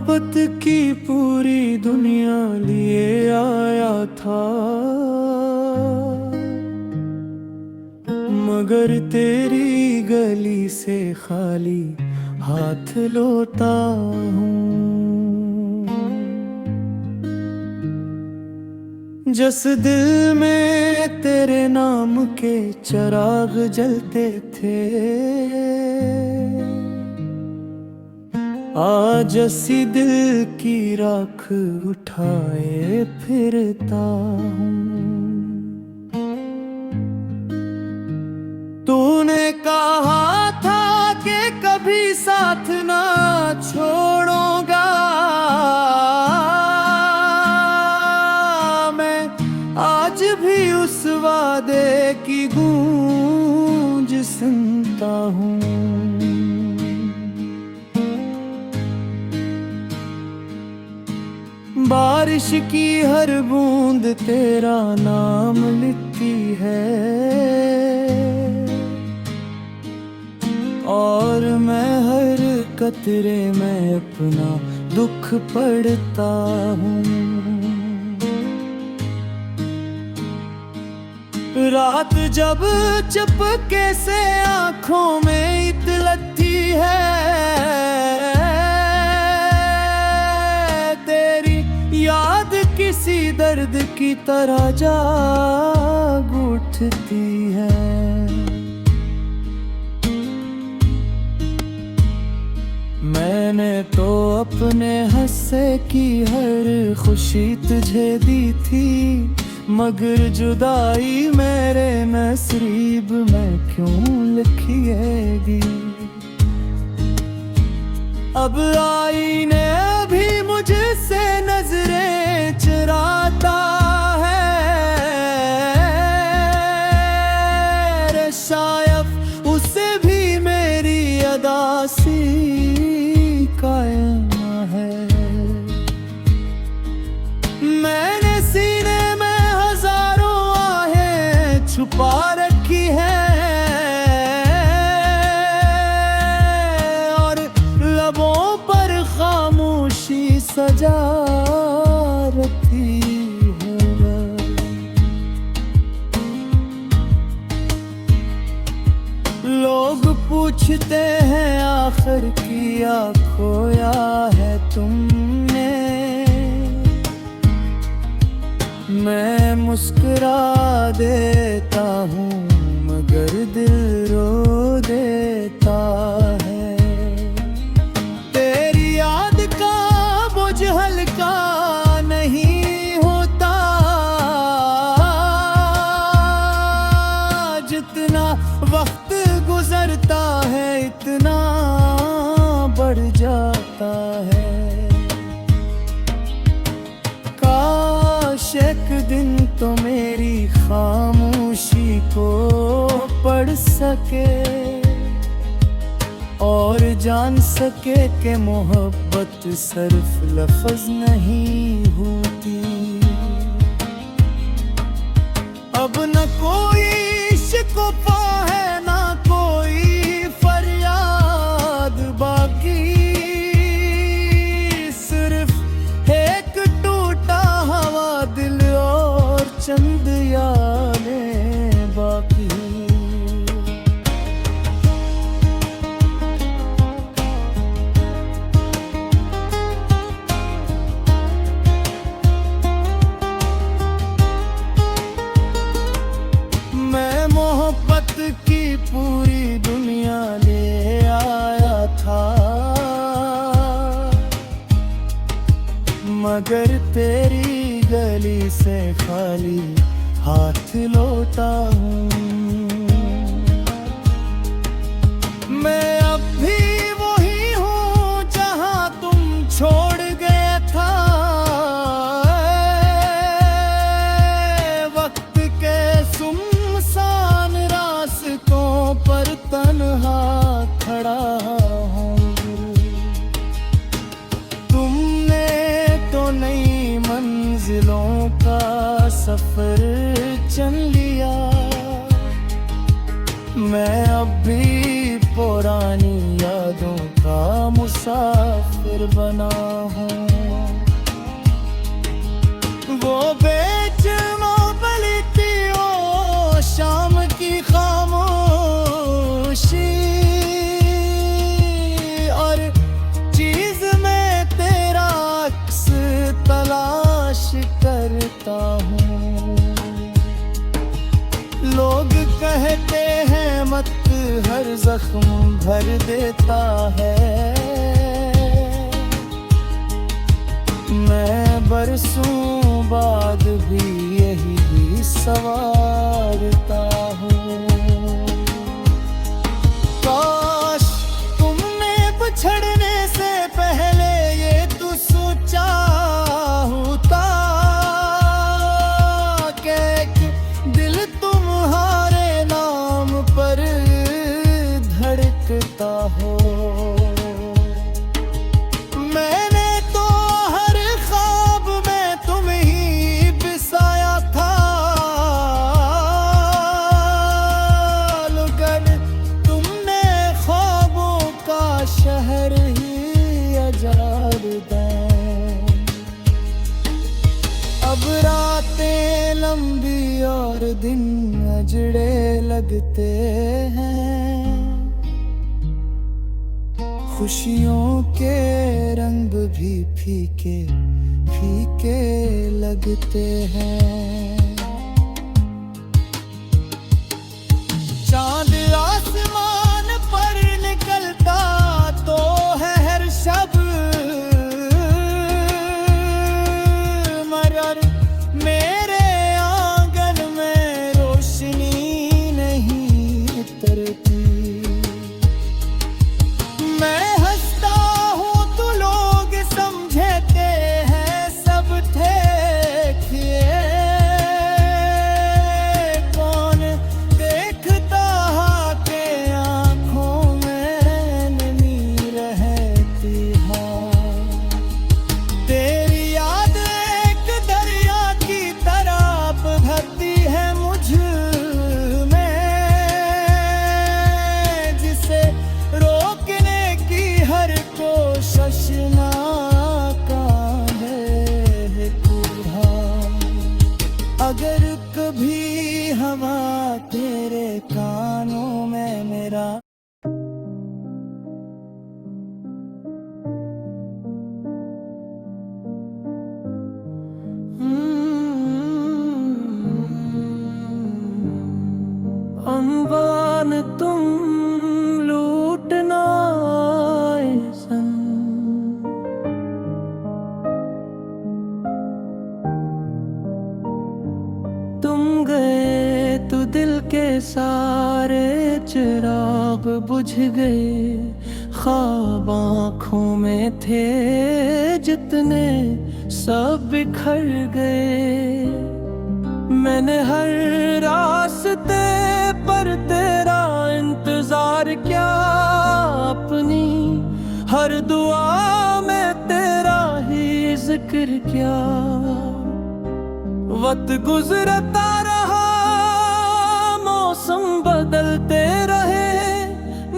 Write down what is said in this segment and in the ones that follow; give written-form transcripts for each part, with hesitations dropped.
मोहब्बत की पूरी दुनिया लिए आया था, मगर तेरी गली से खाली हाथ लौटा हूँ। जिस दिल में तेरे नाम के चिराग जलते थे, आज इसी दिल की राख उठाए फिरता हूँ। तूने कहा था कि कभी साथ ना छोड़ूंगा, मैं आज भी उस वादे की गूंज सुनता हूँ। बारिश की हर बूंद तेरा नाम लिखती है, और मैं हर कतरे में अपना दुख पढ़ता हूँ। रात जब चुपके से आँखों में इतलती है, याद किसी दर्द की तरह जाग उठती है। मैंने तो अपने हंसे की हर खुशी तुझे दी थी, मगर जुदाई मेरे नसीब में क्यों लिखिएगी। अब आईने भी मुझसे नजरें चुराता है, रे शायद उसे भी मेरी अदासी कायम है। मैंने सीने में हजारों आहें छुपा रखी है, सजा रखी है। लोग पूछते हैं आखिर किया खोया है तुमने, मैं मुस्कुरा देता हूँ मगर दिल रो देता है। हल्का नहीं होता, जितना वक्त गुजरता है इतना बढ़ जाता है। काश एक दिन तो मेरी खामोशी को पढ़ सके और जान सके कि मोहब्बत सिर्फ लफ्ज नहीं होती। अब न कोई शिकवा है ना कोई फरियाद बाकी, सिर्फ एक टूटा हवा दिल और चंद यादें बाकी। की पूरी दुनिया ले आया था, मगर तेरी गली से खाली हाथ लौटा हूँ। मैं अब भी वही हूँ जहाँ तुम छोड़ गया था, वक्त के सुनसान रास्तों पर तन्हा खड़ा हूँ। तुमने तो नई मंजिलों का सफर चल लिया, मैं अब भी पुरानी यादों का मुसाफिर बना हूँ। वो बेचैनो पलती ओ शाम की खामोशी, और चीज में तेरा अक्स तलाश करता हूँ। लोग कहते हैं मत हर जख्म भर देता है, मैं बरसों बाद भी यही सवारता हूँ। काश तुमने बिछड़ने से पहले ये तो सोचा होता कि दिल तुम्हारे नाम पर धड़कता हो। मैंने तो हर ख्वाब में तुम ही बसाया था, मगर तुमने ख्वाबों का शहर ही उजाड़ दिया। अब रातें लंबी और दिन अजड़े लगते हैं, खुशियों के रंग भी फीके फीके लगते हैं। चांद आसमान पर निकलता तो है हर शब, मगर मेरे आंगन में रोशनी नहीं उतरती। मैं हंसता हूँ तो लोग समझते हैं सब ठेकिए, कौन देखता के आँखों में नमी रहती है। तेरी याद एक दरिया की तरह बहती है मुझ में, जिसे रोकने की हर कोशिश नाकाम है पूरा। अगर कभी हवा तेरे कानों में मेरा अनवान तुम लूटना सन, तुम गए तो दिल के सारे चिराग बुझ गए। ख्वाब आँखों में थे जितने सब बिखर गए। मैंने हर रास्ते पर तेरा इंतजार किया, अपनी हर दुआ में तेरा ही जिक्र किया। वक्त गुजरता रहा, मौसम बदलते रहे,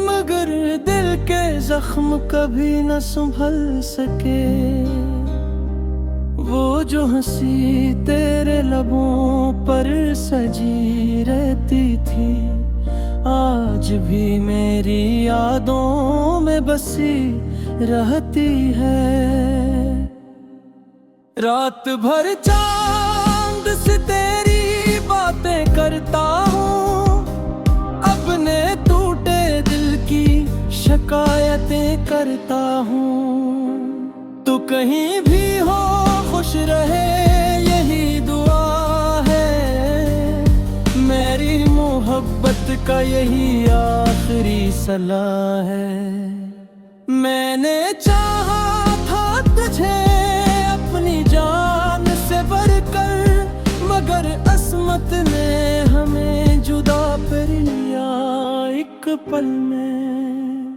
मगर दिल के जख्म कभी न संभल सके। वो जो हंसी तेरे लबों पर सजी रहती थी, आज भी मेरी यादों में बसी रहती है। रात भर चांद से तेरी बातें करता हूँ, अपने टूटे दिल की शिकायतें करता हूँ। तू कहीं भी हो खुश रहे यही दुआ है, मेरी मोहब्बत का यही आखिरी सलाह है। मैंने चाहा था तुझे अपनी जान से बढ़कर, मगर अस्मत ने हमें जुदा कर लिया एक पल में।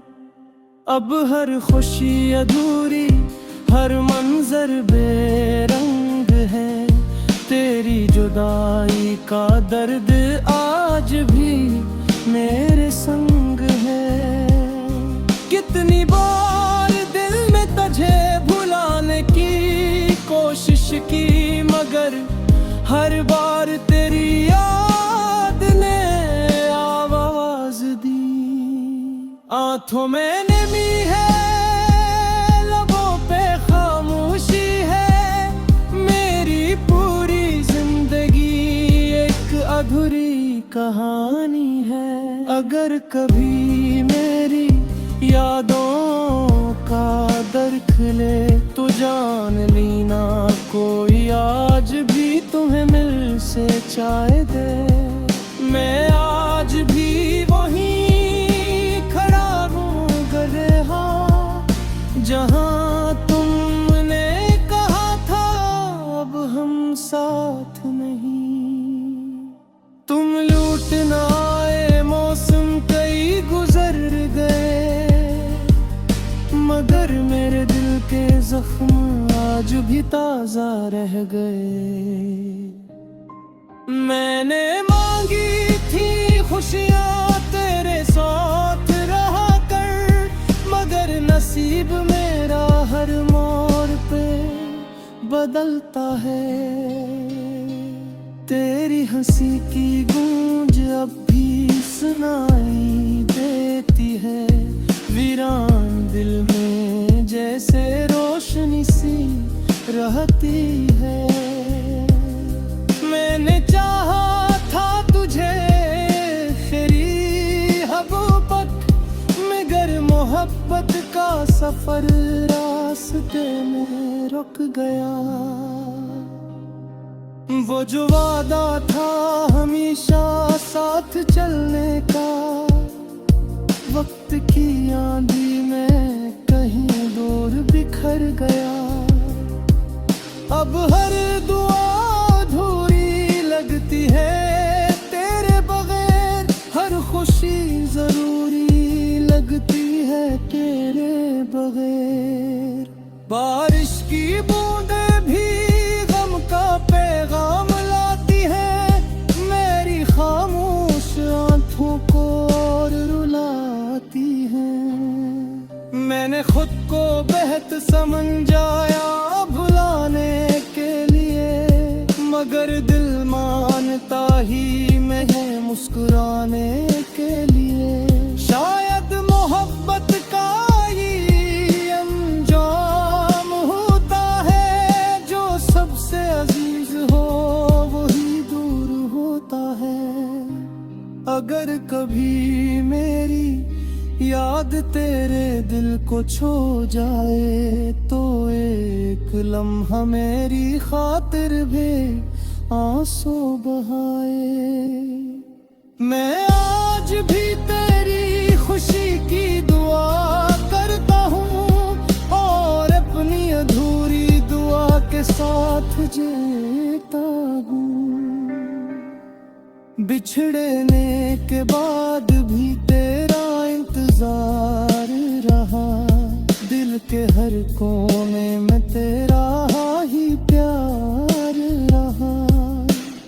अब हर खुशी अधूरी, हर मंजर बेरंग है, तेरी जुदाई का दर्द आज भी मेरे संग है। कितनी बार आंखों में नमी है, लबों पे खामोशी है, मेरी पूरी जिंदगी एक अधूरी कहानी है। अगर कभी मेरी यादों का दर खुले तो जान लेना कोई आज भी तुम्हें मिल से चाहे दे। मैं आज भी वहीं खड़ा हूँ गरेहा, जहाँ तुमने कहा था अब हम साथ नहीं। तुम लूटना आए मौसम कई गुजर गए, मगर मेरे दिल के जख्म आज भी ताजा रह गए। मैंने मांगी थी खुशियाँ तेरे साथ रहा कर, मगर नसीब मेरा हर मोड़ पे बदलता है। तेरी हंसी की गूंज अब भी सुनाई देती है, वीरान दिल में जैसे रोशनी सी रहती है। मैंने चाहा था तुझे खैरी हबूबत, मगर मोहब्बत का सफर रास्ते में रुक गया। वो जो वादा था हमेशा साथ चलने का, वक्त की आंधी में कहीं दूर बिखर गया। अब हर दुआ अधूरी लगती है तेरे बगैर, हर खुशी जरूरी लगती है तेरे बगैर। बारिश की बूंदें भी गम का पैगाम लाती है, मेरी खामोश आंखों को और रुलाती है। मैंने खुद को बेहद समझाया भुलाने के लिए, मगर दिल मानता ही मैं है मुस्कुराने के लिए। शायद मोहब्बत का ही अंजाम होता है, जो सबसे अजीज हो वही दूर होता है। अगर कभी मेरी याद तेरे दिल को छू जाए, तो एक लम्हा मेरी खातिर भी आंसू बहाए। मैं आज भी तेरी खुशी की दुआ करता हूँ, और अपनी अधूरी दुआ के साथ जीता हूँ। बिछड़ने के बाद भी तेरा इंतजार रहा, दिल के हर कोने में तेरा ही प्यार रहा।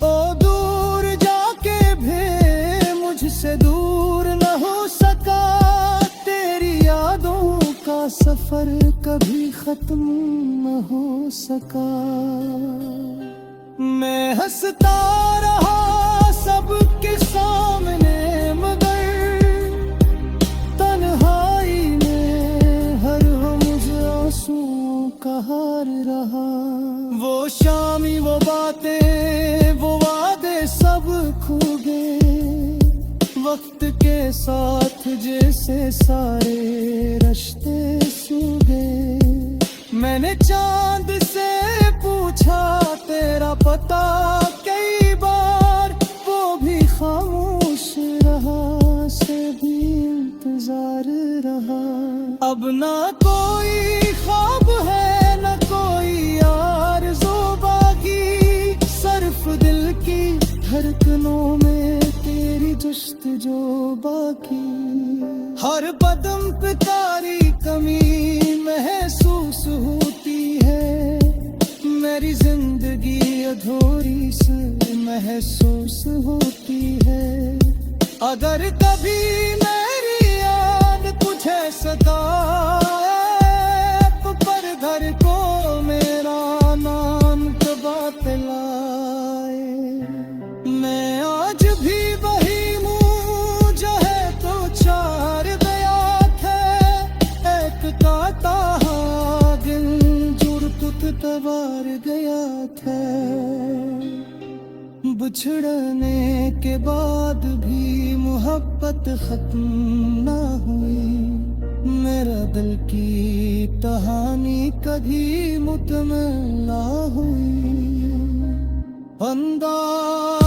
ओ दूर जाके भी मुझसे दूर न हो सका, तेरी यादों का सफर कभी खत्म न हो सका। मैं हंसता रहा सबके सामने, मगर तन्हाई में हर मुझे आंसुओं का हार रहा। वो शामी वो बातें वो वादे सब खो गए, वक्त के साथ जैसे सारे रिश्ते सू गए। मैंने चांद से पूछा तेरा पता कई बार, वो भी खामोश रहा, से भी इंतजार रहा। अब ना कोई ख्वाब है न कोई आरज़ू बाकी, सिर्फ दिल की धड़कनों में तेरी जुस्तजू बाकी। हर कदम पे तारी कमी महसूस होती है, मेरी जिंदगी अधूरी सी महसूस होती है। अगर कभी मेरी याद तुझे सताए, तो पर घर को मेरा नाम कब लाए। मैं आज भी वही हूँ जो है तो चार गया, बिछड़ने के बाद भी मोहब्बत खत्म ना हुई। मेरा दिल की कहानी कभी मुकम्मल ना हुई। अंदाज